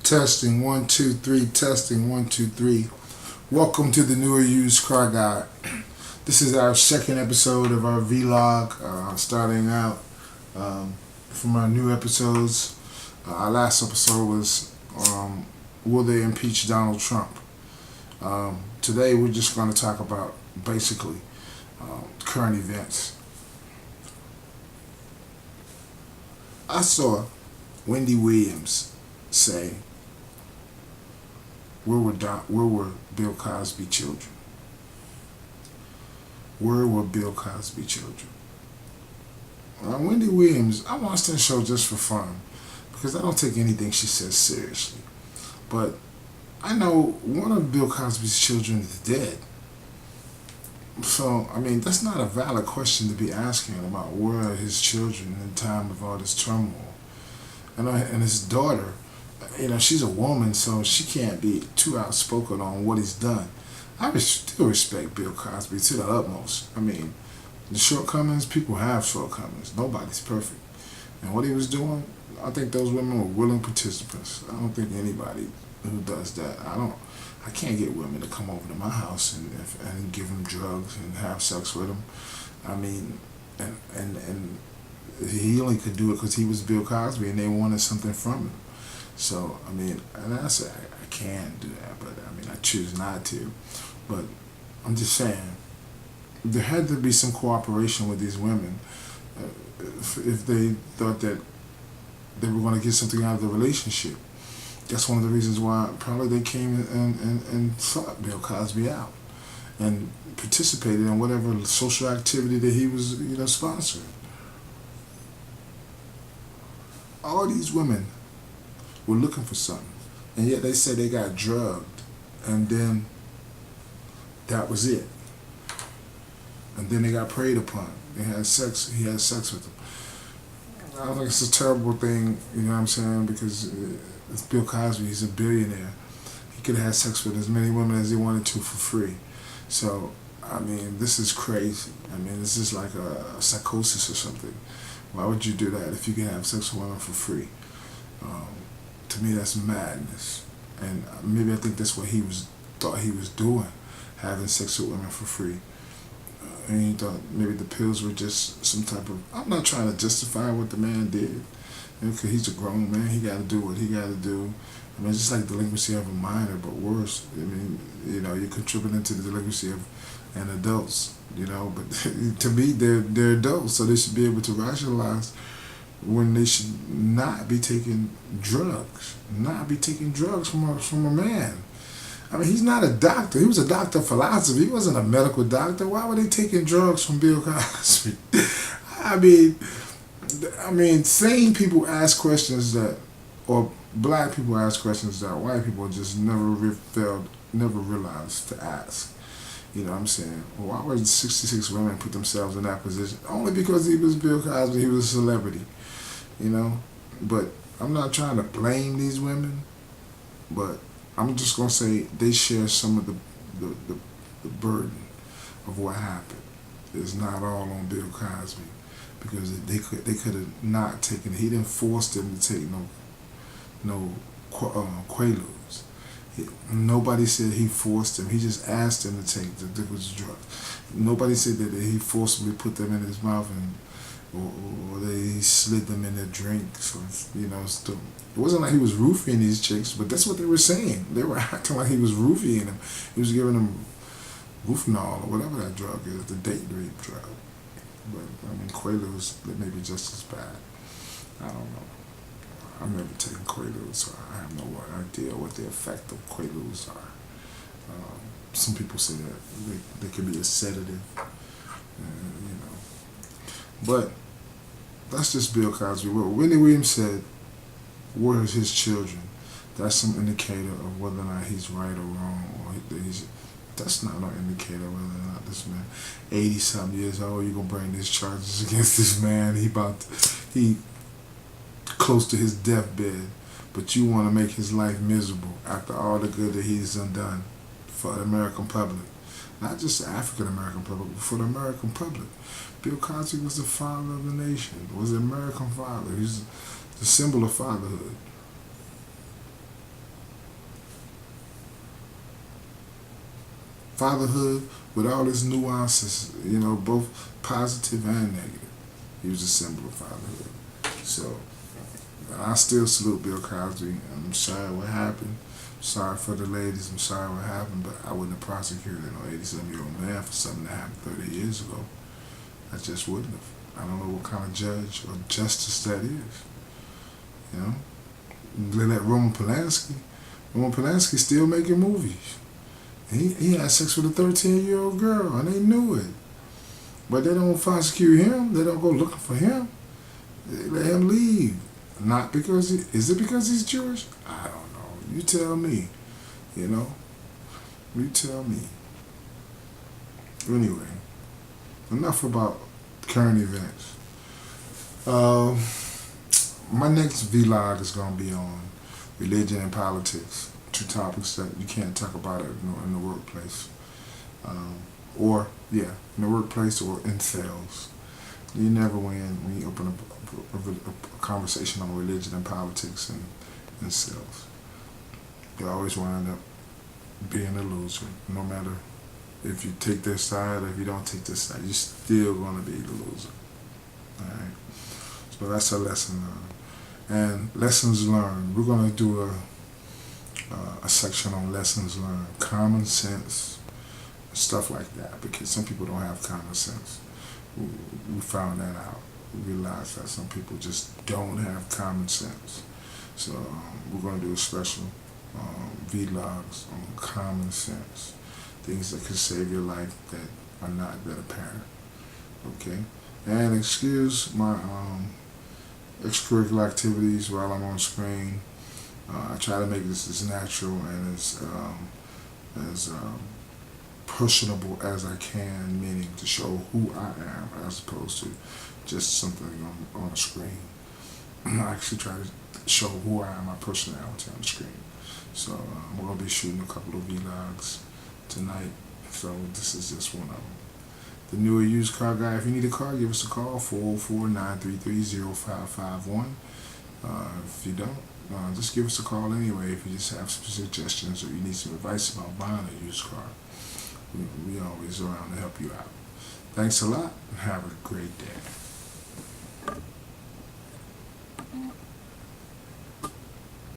Testing 1 2 3. Testing 1 2 3. Welcome to the newer used car guide. This is our second episode of our vlog. Starting out from our new episodes. Our last episode was will they impeach Donald Trump? Today we're just going to talk about basically current events. I saw Wendy Williams say, where were Bill Cosby children? Where were Bill Cosby children? Wendy Williams, I watched that show just for fun because I don't take anything she says seriously. But I know one of Bill Cosby's children is dead. So, I mean, that's not a valid question to be asking about where are his children in the time of all this turmoil. And his daughter, she's a woman, so she can't be too outspoken on what he's done. I still respect Bill Cosby to the utmost. I mean, the shortcomings, people have shortcomings. Nobody's perfect. And what he was doing, I think those women were willing participants. I don't think anybody who does that, I can't get women to come over to my house and give them drugs and have sex with them. I mean, and he only could do it because he was Bill Cosby and they wanted something from him. So, I mean, and I said, I can do that, but I mean, I choose not to. But I'm just saying, there had to be some cooperation with these women if they thought that they were going to get something out of the relationship. That's one of the reasons why probably they came and sought Bill Cosby out and participated in whatever social activity that he was, sponsoring. All these women were looking for something, and yet they said they got drugged, and then that was it. And then they got preyed upon. They had sex. He had sex with them. I don't think it's a terrible thing, you know what I'm saying? Because it's Bill Cosby. He's a billionaire. He could have had sex with as many women as he wanted to for free. So, I mean, this is crazy. I mean, this is like a psychosis or something. Why would you do that if you can have sex with women for free? To me, that's madness. And maybe I think that's what thought he was doing, having sex with women for free. And he thought maybe the pills were just some type of... I'm not trying to justify what the man did. Because he's a grown man. He got to do what he got to do. I mean, it's just like delinquency of a minor, but worse. I mean, you're contributing to the delinquency of an adults, But to me, they're adults, so they should be able to rationalize when they should not be taking drugs. Not be taking drugs from a man. I mean, he's not a doctor. He was a doctor of philosophy. He wasn't a medical doctor. Why were they taking drugs from Bill Cosby? I mean, sane people ask questions or black people ask questions that white people just never realized to ask. You know what I'm saying? Well, why would 66 women put themselves in that position? Only because he was Bill Cosby. He was a celebrity. But I'm not trying to blame these women, but I'm just going to say they share some of the burden of what happened. It's not all on Bill Cosby because they could have not taken it. He didn't force them to take no Quaaludes. Nobody said he forced them. He just asked them to take the drugs. Nobody said that he forcibly put them in his mouth or he slid them in their drinks. It wasn't like he was roofing these chicks, but that's what they were saying. They were acting like he was roofing them. He was giving them Roofenol or whatever that drug is, the date rape drug. But I mean, Quaaludes, they may be just as bad. I don't know. I've never taken Quaaludes, so I have no idea what the effect of Quaaludes are. Some people say that they could be a sedative, But that's just Bill Cosby. What Wendy Williams said, where is his children? That's some indicator of whether or not he's right or wrong. That's not an indicator of whether or not this man, 80-something years old, you're going to bring these charges against this man. He close to his deathbed, but you want to make his life miserable after all the good that he's done for the American public. Not just the African American public, but for the American public. Bill Cosby was the father of the nation, was the American father. He's the symbol of fatherhood. fatherhood with all its nuances, both positive and negative. He was a symbol of fatherhood. So I still salute Bill Cosby. I'm sorry what happened. I'm sorry for the ladies. I'm sorry what happened, but I wouldn't have prosecuted no 87-year-old man for something that happened 30 years ago. I just wouldn't have. I don't know what kind of judge or justice that is. Look at Roman Polanski. Roman Polanski's still making movies. He had sex with a 13-year-old girl, and they knew it. But they don't prosecute him. They don't go looking for him. They let him leave. Not because is it because he's Jewish? I don't know. You tell me. You tell me. Anyway, enough about current events. My next vlog is going to be on religion and politics. Two topics that you can't talk about in the workplace. In the workplace or in sales. You never win when you open up a conversation on religion and politics and sales. You always wind up being a loser. No matter if you take their side or if you don't take their side, you're still going to be the loser. Alright? So that's a lesson learned. And lessons learned. We're going to do a section on lessons learned. Common sense. Stuff like that. Because some people don't have common sense. We found that out. We realized that some people just don't have common sense. So we're going to do a special vlogs on common sense. Things that could save your life that are not that apparent. Okay? And excuse my extracurricular activities while I'm on screen. I try to make this as natural and as personable as I can, meaning to show who I am as opposed to just something on a screen. I actually try to show who I am, my personality on the screen. So we're going to be shooting a couple of vlogs tonight. So this is just one of them. The newer used car guy. If you need a car, give us a call, 404-933-0551. If you don't, just give us a call anyway if you just have some suggestions or you need some advice about buying a used car. We always around to help you out. Thanks a lot and have a great day.